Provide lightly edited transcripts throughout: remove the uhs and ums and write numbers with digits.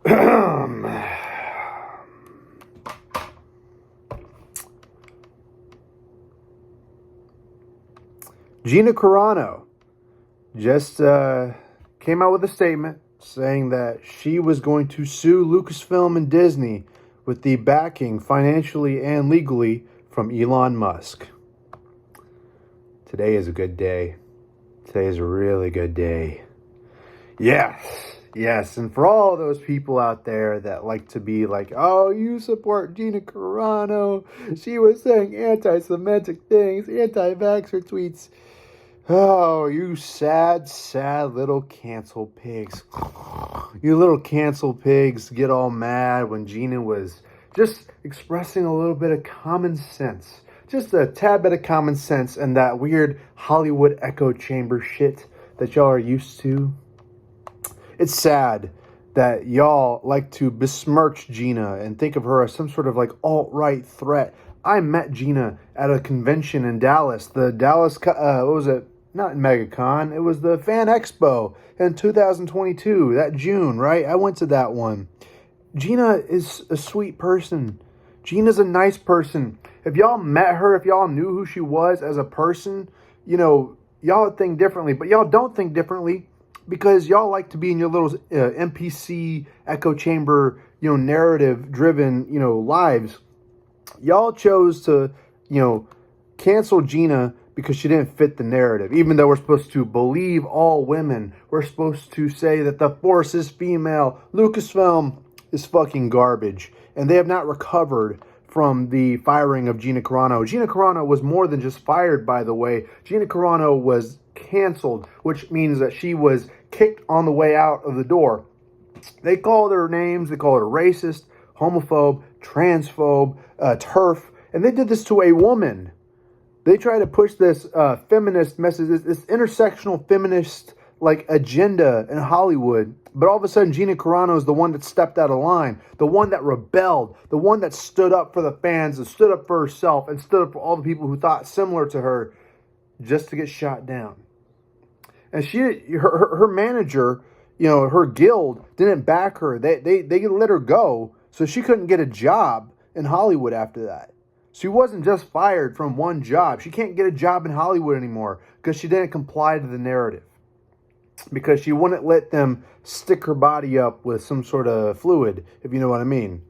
Gina Carano just came out with a statement saying that she was going to sue Lucasfilm and Disney with the backing, financially and legally, from Elon Musk. Today is a good day. Today is a really good day. Yes. And for all those people out there that like to be like, oh, you support Gina Carano. She was saying anti-Semitic things, anti-vaxxer tweets. Oh, you sad little cancel pigs. You little cancel pigs get all mad when Gina was just expressing a little bit of common sense. Just a tad bit of common sense and that weird Hollywood echo chamber shit that y'all are used to. It's sad that y'all like to besmirch Gina and think of her as some sort of like alt-right threat. I met Gina at a convention in Dallas. The Dallas, what was it? Not in MegaCon. It was the Fan Expo in 2022, that June, right? I went to that one. Gina is a sweet person. Gina's a nice person. If y'all met her, if y'all knew who she was as a person, you know, y'all would think differently. But y'all don't think differently because y'all like to be in your little NPC echo chamber, you know, narrative-driven, you know, lives. Y'all chose to, you know, cancel Gina because she didn't fit the narrative. Even though we're supposed to believe all women, we're supposed to say that the Force is female. Lucasfilm is fucking garbage. And they have not recovered from the firing of Gina Carano. Gina Carano was more than just fired, by the way. Gina Carano was canceled, which means that she was kicked on the way out of the door. They called her names. They called her racist, homophobe, transphobe, TERF. And they did this to a woman. They try to push this feminist message, this intersectional feminist like agenda in Hollywood. But all of a sudden, Gina Carano is the one that stepped out of line, the one that rebelled, the one that stood up for the fans and stood up for herself and stood up for all the people who thought similar to her just to get shot down. And her manager, you know, her guild didn't back her. They let her go, so she couldn't get a job in Hollywood after that. She wasn't just fired from one job. She can't get a job in Hollywood anymore because she didn't comply to the narrative. Because she wouldn't let them stick her body up with some sort of fluid, if you know what I mean.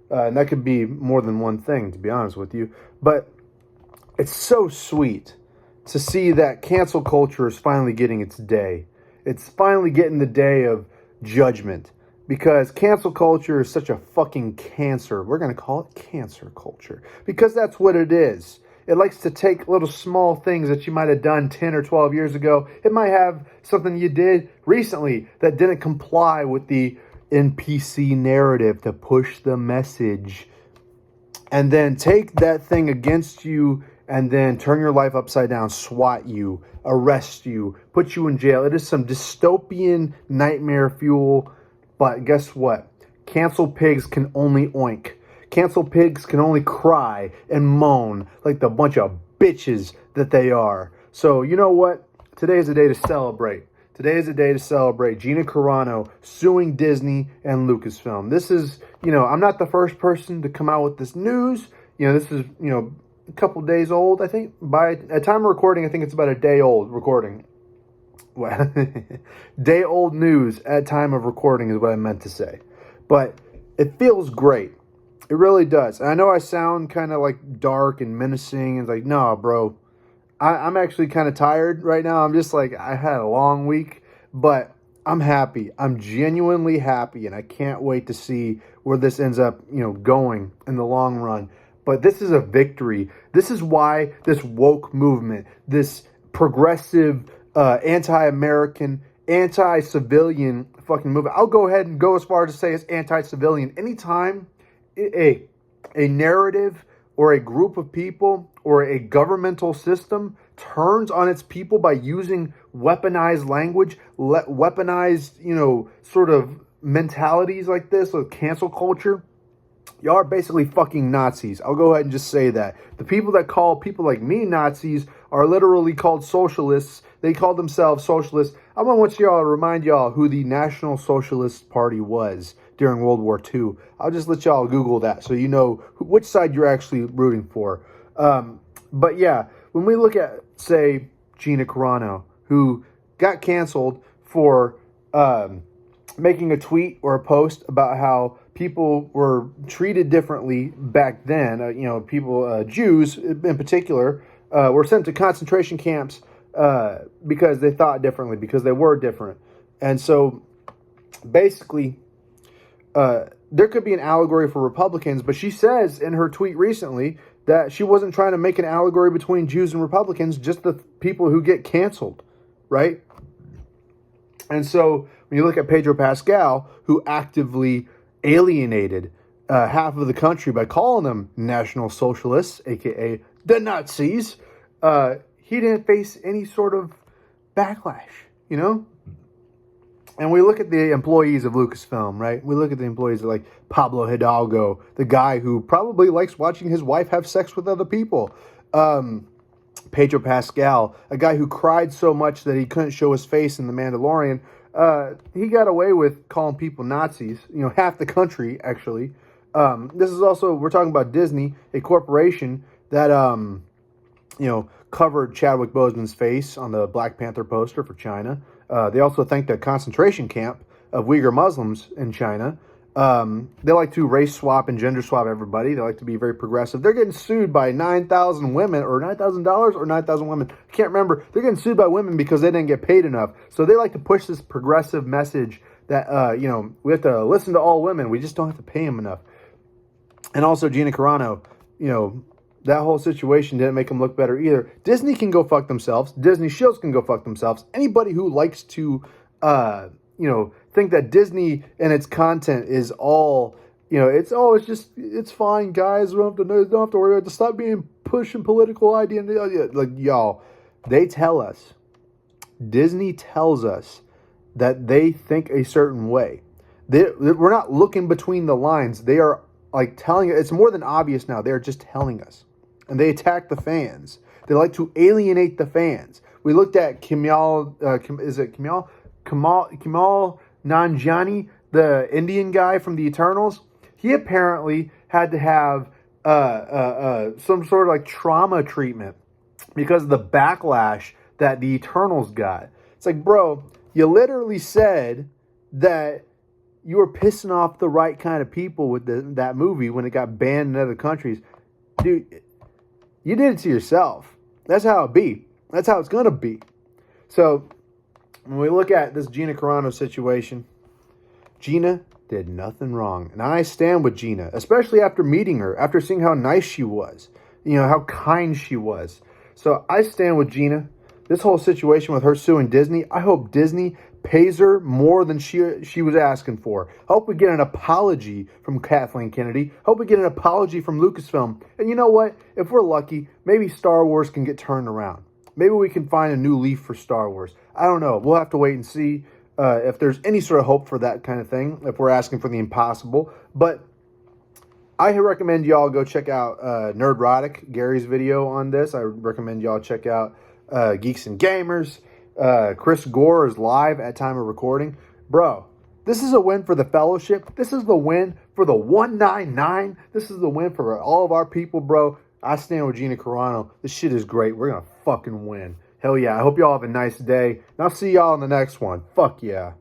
And that could be more than one thing, to be honest with you. But it's so sweet to see that cancel culture is finally getting its day. It's finally getting the day of judgment. Because cancel culture is such a fucking cancer. We're going to call it cancer culture. Because that's what it is. It likes to take little small things that you might have done 10 or 12 years ago. It might have something you did recently that didn't comply with the NPC narrative to push the message. And then take that thing against you and then turn your life upside down, swat you, arrest you, put you in jail. It is some dystopian nightmare fuel. But guess what? Cancel pigs can only oink. Cancel pigs can only cry and moan like the bunch of bitches that they are. So you know what? Today is a day to celebrate. Today is a day to celebrate Gina Carano suing Disney and Lucasfilm. This is, you know, I'm not the first person to come out with this news. You know, this is, you know, a couple days old, I think. By a time of recording, I think it's about a day old recording. Well, day old news at time of recording is what I meant to say. But it feels great. It really does. And I know I sound kind of like dark and menacing. And like, no, bro. I'm actually kind of tired right now. I'm just like, I had a long week. But I'm happy. I'm genuinely happy. And I can't wait to see where this ends up, you know, going in the long run. But this is a victory. This is why this woke movement, this progressive anti-American, anti-civilian fucking movement. I'll go ahead and go as far as to say it's anti-civilian. Anytime a narrative or a group of people or a governmental system turns on its people by using weaponized language, weaponized, you know, sort of mentalities like this, with cancel culture, y'all are basically fucking Nazis. I'll go ahead and just say that. The people that call people like me Nazis are literally called socialists They called themselves socialists. I want y'all to remind y'all who the National Socialist Party was during World War II. I'll just let y'all Google that so you know which side you're actually rooting for. But yeah, when we look at, say, Gina Carano, who got canceled for making a tweet or a post about how people were treated differently back then. People, Jews in particular, were sent to concentration camps because they thought differently, because they were different. And so basically, there could be an allegory for Republicans, but she says in her tweet recently that she wasn't trying to make an allegory between Jews and Republicans, just the people who get canceled, right? And so when you look at Pedro Pascal, who actively alienated half of the country by calling them National Socialists, aka the Nazis, he didn't face any sort of backlash, you know? And we look at the employees of Lucasfilm, right? We look at the employees like Pablo Hidalgo, the guy who probably likes watching his wife have sex with other people. Pedro Pascal, a guy who cried so much that he couldn't show his face in The Mandalorian. He got away with calling people Nazis, half the country, actually. This is also, we're talking about Disney, a corporation that, covered Chadwick Boseman's face on the Black Panther poster for China. They also thanked a concentration camp of Uyghur Muslims in China. They like to race swap and gender swap everybody. They like to be very progressive. They're getting sued by 9,000 women, or $9,000 or 9,000 women. I can't remember. They're getting sued by women because they didn't get paid enough. So they like to push this progressive message that, we have to listen to all women. We just don't have to pay them enough. And also Gina Carano, that whole situation didn't make them look better either. Disney can go fuck themselves. Disney shows can go fuck themselves. Anybody who likes to, think that Disney and its content is all, it's fine, guys. Don't have to worry about it. Stop being pushing political idea. Like, y'all, they tell us, Disney tells us that they think a certain way. We're not looking between the lines. They are like telling us. It's more than obvious now. They're just telling us. And they attack the fans. They like to alienate the fans. We looked at Kamal Nanjiani, the Indian guy from the Eternals. He apparently had to have some sort of like trauma treatment because of the backlash that the Eternals got. It's like, bro, you literally said that you were pissing off the right kind of people with that movie when it got banned in other countries. Dude, you did it to yourself. That's how it be. That's how it's going to be. So when we look at this Gina Carano situation, Gina did nothing wrong. And I stand with Gina, especially after meeting her, after seeing how nice she was, how kind she was. So I stand with Gina. This whole situation with her suing Disney, I hope Disney pays her more than she was asking for. Hope we get an apology from Kathleen Kennedy. Hope we get an apology from Lucasfilm. And you know what? If we're lucky, maybe Star Wars can get turned around. Maybe we can find a new leaf for Star Wars. I don't know. We'll have to wait and see if there's any sort of hope for that kind of thing, if we're asking for the impossible. But I recommend y'all go check out Nerdrotic, Gary's video on this. I recommend y'all check out Geeks and Gamers. Chris Gore is live at time of recording. Bro, this is a win for the fellowship. This is the win for the 199. This is the win for all of our people, bro. I stand with Gina Carano. This shit is great. We're going to fucking win. Hell yeah. I hope y'all have a nice day. And I'll see y'all in the next one. Fuck yeah.